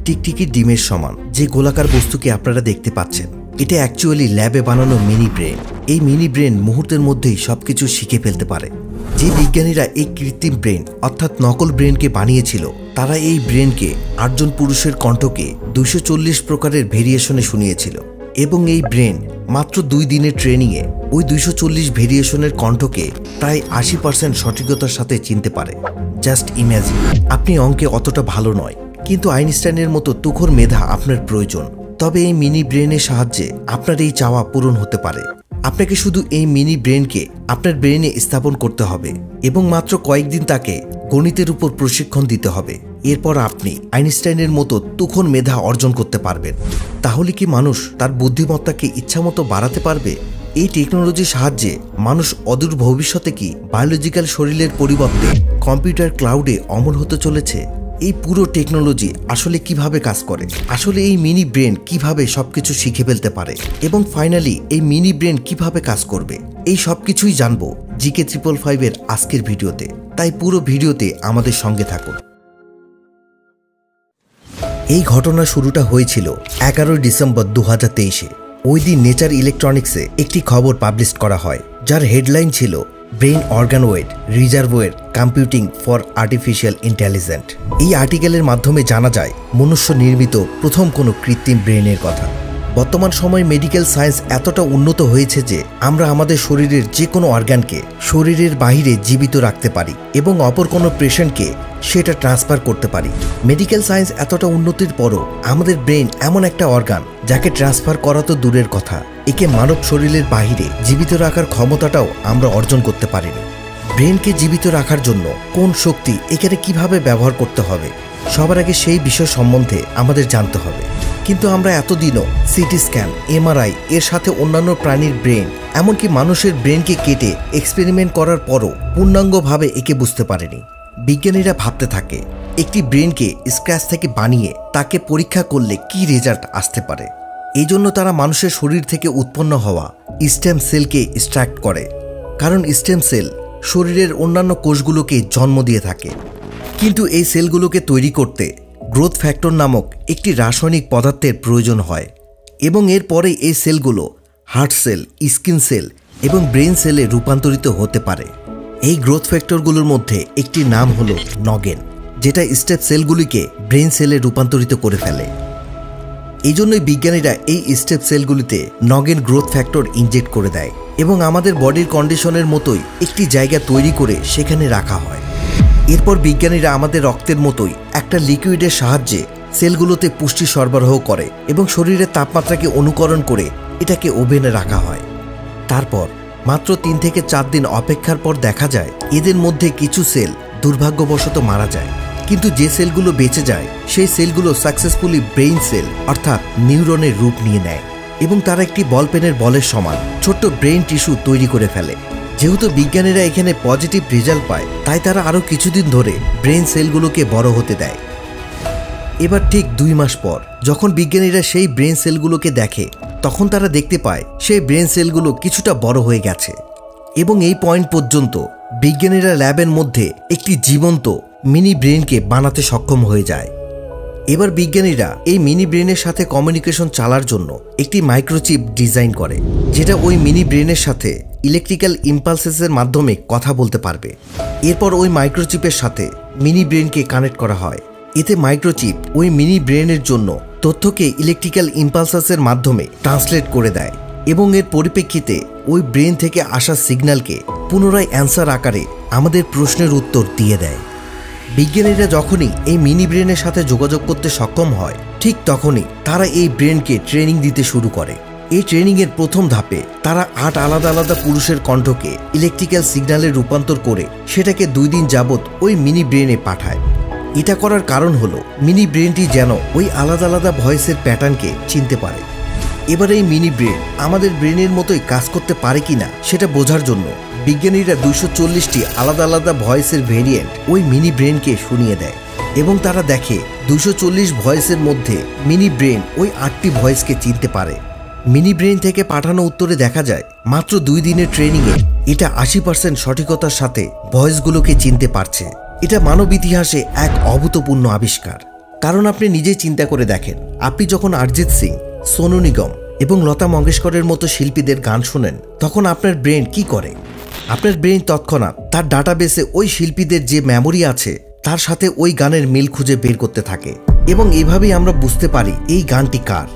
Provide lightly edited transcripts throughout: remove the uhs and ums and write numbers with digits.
টিকটিকি ডিমের সমান যে গোলাকার বস্তুকে আপনারা দেখতে পাচ্ছেন, এটা অ্যাকচুয়ালি ল্যাবে বানানো মিনি ব্রেন। এই মিনি ব্রেন মুহূর্তের মধ্যেই সবকিছু শিখে ফেলতে পারে। যে বিজ্ঞানীরা এই কৃত্রিম ব্রেন অর্থাৎ নকল ব্রেনকে বানিয়েছিল, তারা এই ব্রেনকে 8 জন পুরুষের কণ্ঠকে 240 প্রকারের ভেরিয়েশনে শুনিয়েছিল এবং এই ব্রেন মাত্র 2 দিনের ট্রেনিংয়ে ওই 240 ভেরিয়েশনের কণ্ঠকে প্রায় 80% সঠিকতার সাথে চিনতে পারে। জাস্ট ইম্যাজিন, আপনি অঙ্কে অতটা ভালো নয়, কিন্তু আইনস্টাইনের মতো তুখোর মেধা আপনার প্রয়োজন। তবে এই মিনি ব্রেনের সাহায্যে আপনার এই চাওয়া পূরণ হতে পারে। আপনাকে শুধু এই মিনি ব্রেনকে আপনার ব্রেনে স্থাপন করতে হবে এবং মাত্র কয়েকদিন তাকে গণিতের উপর প্রশিক্ষণ দিতে হবে। এরপর আপনি আইনস্টাইনের মতো তুখোর মেধা অর্জন করতে পারবেন। তাহলে কি মানুষ তার বুদ্ধিমত্তাকে ইচ্ছামতো বাড়াতে পারবে? এই টেকনোলজির সাহায্যে মানুষ অদূর ভবিষ্যতে কি বায়োলজিক্যাল শরীরের পরিবর্তে কম্পিউটার ক্লাউডে অমর হতে চলেছে? এই পুরো টেকনোলজি আসলে কিভাবে কাজ করে, আসলে এই মিনি ব্রেন কিভাবে সবকিছু শিখে ফেলতে পারে এবং ফাইনালি এই মিনি ব্রেন কিভাবে কাজ করবে, এই সবকিছুই জানবো জিকে 555 এর আজকের ভিডিওতে। তাই পুরো ভিডিওতে আমাদের সঙ্গে থাকুন। এই ঘটনার শুরুটা হয়েছিল 11 ডিসেম্বর 2023-এ। ওই দিন নেচার ইলেকট্রনিক্সে একটি খবর পাবলিশ করা হয়, যার হেডলাইন ছিল brain organoid reservoir computing for artificial intelligent. এই আর্টিকেলের মাধ্যমে জানা যায় মনুষ্য নির্মিত প্রথম কোনো কৃত্রিম ব্রেনের কথা। বর্তমান সময়ে মেডিকেল সায়েন্স এতটা উন্নত হয়েছে যে আমরা আমাদের শরীরের যে কোনো অর্গানকে শরীরের বাহিরে জীবিত রাখতে পারি এবং অপর কোনো পেশেন্টকে সেটা ট্রান্সফার করতে পারি। মেডিকেল সায়েন্স এতটা উন্নতির পরও আমাদের ব্রেন এমন একটা অর্গান যাকে ট্রান্সফার করা তো দূরের কথা, একে মানব শরীরের বাহিরে জীবিত রাখার ক্ষমতাটাও আমরা অর্জন করতে পারিনি। ব্রেনকে জীবিত রাখার জন্য কোন শক্তি এখানে কিভাবে ব্যবহার করতে হবে, সবার আগে সেই বিষয় সম্বন্ধে আমাদের জানতে হবে। কিন্তু আমরা এতদিনও সিটি স্ক্যান, এমআরআই এর সাথে অন্যান্য প্রাণীর ব্রেন, এমনকি মানুষের ব্রেনকে কেটে এক্সপেরিমেন্ট করার পরও পূর্ণাঙ্গভাবে একে বুঝতে পারেনি। বিজ্ঞানীরা ভাবতে থাকে একটি ব্রেনকে স্ক্র্যাচ থেকে বানিয়ে তাকে পরীক্ষা করলে কি রেজাল্ট আসতে পারে। এই জন্য তারা মানুষের শরীর থেকে উৎপন্ন হওয়া স্টেম সেলকে এক্সট্রাক্ট করে, কারণ স্টেম সেল শরীরের অন্যান্য কোষগুলোকে জন্ম দিয়ে থাকে। কিন্তু এই সেলগুলোকে তৈরি করতে গ্রোথ ফ্যাক্টর নামক একটি রাসায়নিক পদার্থের প্রয়োজন হয় এবং এরপরে এই সেলগুলো হার্ট সেল, স্কিন সেল এবং ব্রেন সেলে রূপান্তরিত হতে পারে। এই গ্রোথ ফ্যাক্টরগুলোর মধ্যে একটি নাম হলো নগেন, যেটা স্টেম সেলগুলিকে ব্রেন সেলে রূপান্তরিত করে ফেলে। এই জন্যই বিজ্ঞানীরা এই স্টেম সেলগুলিতে নগেন গ্রোথ ফ্যাক্টর ইনজেক্ট করে দেয় এবং আমাদের বডির কন্ডিশনের মতোই একটি জায়গা তৈরি করে সেখানে রাখা হয়। এরপর বিজ্ঞানীরা আমাদের রক্তের মতোই একটা লিকুইডের সাহায্যে সেলগুলোতে পুষ্টি সরবরাহ করে এবং শরীরের তাপমাত্রাকে অনুকরণ করে এটাকে ওভেনে রাখা হয়। তারপর মাত্র 3 থেকে 4 দিন অপেক্ষার পর দেখা যায় এদের মধ্যে কিছু সেল দুর্ভাগ্যবশত মারা যায়, কিন্তু যে সেলগুলো বেঁচে যায় সেই সেলগুলো সাকসেসফুলি ব্রেইন সেল অর্থাৎ নিউরনের রূপ নিয়ে নেয় এবং তারা একটি বল পেনের বলের সমান ছোট্ট ব্রেইন টিস্যু তৈরি করে ফেলে। যেহেতু বিজ্ঞানীরা এখানে পজিটিভ রেজাল্ট পায়, তাই তারা আরও কিছুদিন ধরে ব্রেন সেলগুলোকে বড় হতে দেয়। এবার ঠিক 2 মাস পর যখন বিজ্ঞানীরা সেই ব্রেন সেলগুলোকে দেখে, তখন তারা দেখতে পায় সেই ব্রেন সেলগুলো কিছুটা বড় হয়ে গেছে এবং এই পয়েন্ট পর্যন্ত বিজ্ঞানীরা ল্যাবের মধ্যে একটি জীবন্ত মিনি ব্রেনকে বানাতে সক্ষম হয়ে যায়। এবার বিজ্ঞানীরা এই মিনি ব্রেনের সাথে কমিউনিকেশন চালার জন্য একটি মাইক্রোচিপ ডিজাইন করে, যেটা ওই মিনি ব্রেনের সাথে ইলেকট্রিক্যাল ইম্পালসেসের মাধ্যমে কথা বলতে পারবে। এরপর ওই মাইক্রোচিপের সাথে মিনি ব্রেনকে কানেক্ট করা হয়। এতে মাইক্রোচিপ ওই মিনি ব্রেনের জন্য তথ্যকে ইলেকট্রিক্যাল ইম্পালসেসের মাধ্যমে ট্রান্সলেট করে দেয় এবং এর পরিপ্রেক্ষিতে ওই ব্রেন থেকে আসা সিগন্যালকে পুনরায় অ্যান্সার আকারে আমাদের প্রশ্নের উত্তর দিয়ে দেয়। বিজ্ঞানীরা যখনই এই মিনি ব্রেনের সাথে যোগাযোগ করতে সক্ষম হয়, ঠিক তখনই তারা এই ব্রেনকে ট্রেনিং দিতে শুরু করে। এই ট্রেনিংয়ের প্রথম ধাপে তারা 8 আলাদা আলাদা পুরুষের কণ্ঠকে ইলেকট্রিক্যাল সিগন্যালে রূপান্তর করে সেটাকে 2 দিন যাবৎ ওই মিনি ব্রেনে পাঠায়। এটা করার কারণ হলো মিনি ব্রেনটি যেন ওই আলাদা আলাদা ভয়েসের প্যাটার্নকে চিনতে পারে। এবার এই মিনি ব্রেন আমাদের ব্রেনের মতোই কাজ করতে পারে কিনা সেটা বোঝার জন্য বিজ্ঞানীরা 240টি আলাদা আলাদা ভয়েসের ভেরিয়েন্ট ওই মিনি ব্রেনকে শুনিয়ে দেয় এবং তারা দেখে 240 ভয়েসের মধ্যে মিনি ব্রেন ওই 8টি ভয়েসকে চিনতে পারে। মিনি ব্রেন থেকে পাঠানো উত্তরে দেখা যায় মাত্র 2 দিনের ট্রেনিংয়ে এটা 80% সঠিকতার সাথে ভয়েসগুলোকে চিনতে পারছে। এটা মানব ইতিহাসে এক অভূতপূর্ণ আবিষ্কার। কারণ আপনি নিজেই চিন্তা করে দেখেন, আপনি যখন অরিজিৎ সিং, সোনু নিগম এবং লতা মঙ্গেশকরের মতো শিল্পীদের গান শোনেন, তখন আপনার ব্রেন কি করে? আপনার ব্রেন তৎক্ষণাৎ তার ডাটাবেসে ওই শিল্পীদের যে মেমোরি আছে তার সাথে ওই গানের মিল খুঁজে বের করতে থাকে, এবং এভাবেই আমরা বুঝতে পারি এই গানটি কার।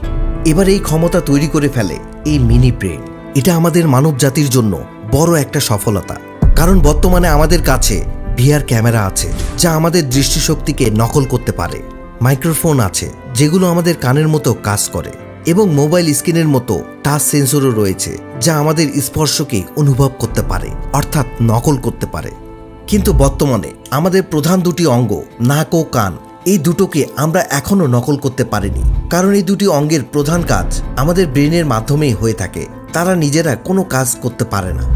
এবার এই ক্ষমতা তৈরি করে ফেলে এই মিনি ব্রেন। এটা আমাদের মানব জাতির জন্য বড় একটা সফলতা, কারণ বর্তমানে আমাদের কাছে ভিআর ক্যামেরা আছে যা আমাদের দৃষ্টিশক্তিকে নকল করতে পারে, মাইক্রোফোন আছে যেগুলো আমাদের কানের মতো কাজ করে, এবং মোবাইল স্ক্রিনের মতো টাচ সেন্সরও রয়েছে যা আমাদের স্পর্শকে অনুভব করতে পারে, অর্থাৎ নকল করতে পারে। কিন্তু বর্তমানে আমাদের প্রধান দুটি অঙ্গ নাক ও কান, এই দুটোকে আমরা এখনো নকল করতে পারিনি, কারণ এই দুটি অঙ্গের প্রধান কাজ আমাদের ব্রেনের মাধ্যমেই হয়ে থাকে, তারা নিজেরা কোনো কাজ করতে পারে না।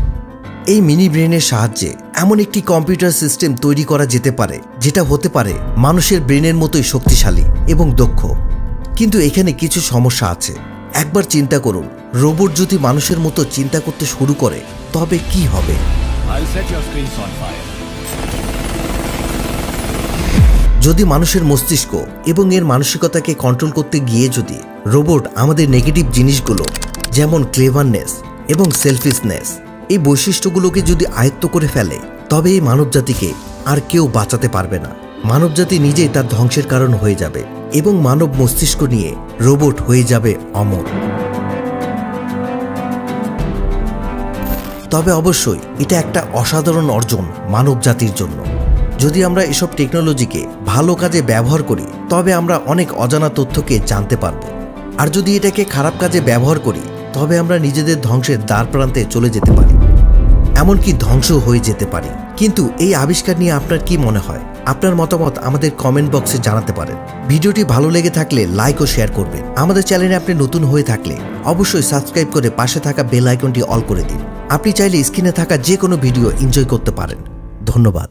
এই মিনি ব্রেনের সাহায্যে এমন একটি কম্পিউটার সিস্টেম তৈরি করা যেতে পারে যেটা হতে পারে মানুষের ব্রেনের মতোই শক্তিশালী এবং দক্ষ। কিন্তু এখানে কিছু সমস্যা আছে। একবার চিন্তা করুন, রোবট যদি মানুষের মতো চিন্তা করতে শুরু করে তবে কি হবে? যদি মানুষের মস্তিষ্ক এবং এর মানসিকতাকে কন্ট্রোল করতে গিয়ে যদি রোবট আমাদের নেগেটিভ জিনিসগুলো যেমন ক্লেভারনেস এবং সেলফিশনেস এই বৈশিষ্ট্যগুলোকে যদি আয়ত্ত করে ফেলে, তবে এই মানবজাতিকে আর কেউ বাঁচাতে পারবে না। মানবজাতি নিজেই তার ধ্বংসের কারণ হয়ে যাবে এবং মানব মস্তিষ্ক নিয়ে রোবট হয়ে যাবে অমর। তবে অবশ্যই এটা একটা অসাধারণ অর্জন মানব জাতির জন্য। যদি আমরা এসব টেকনোলজিকে ভালো কাজে ব্যবহার করি তবে আমরা অনেক অজানা তথ্যকে জানতে পারব, আর যদি এটাকে খারাপ কাজে ব্যবহার করি তবে আমরা নিজেদের ধ্বংসের দ্বার প্রান্তে চলে যেতে পারি, এমনকি ধ্বংস হয়ে যেতে পারি। কিন্তু এই আবিষ্কার নিয়ে আপনার কি মনে হয়? আপনার মতামত আমাদের কমেন্ট বক্সে জানাতে পারেন। ভিডিওটি ভালো লেগে থাকলে লাইক ও শেয়ার করবেন। আমাদের চ্যানেলে আপনি নতুন হয়ে থাকলে অবশ্যই সাবস্ক্রাইব করে পাশে থাকা বেল আইকনটি অল করে দিন। আপনি চাইলে স্ক্রিনে থাকা যে কোনো ভিডিও এনজয় করতে পারেন। ধন্যবাদ।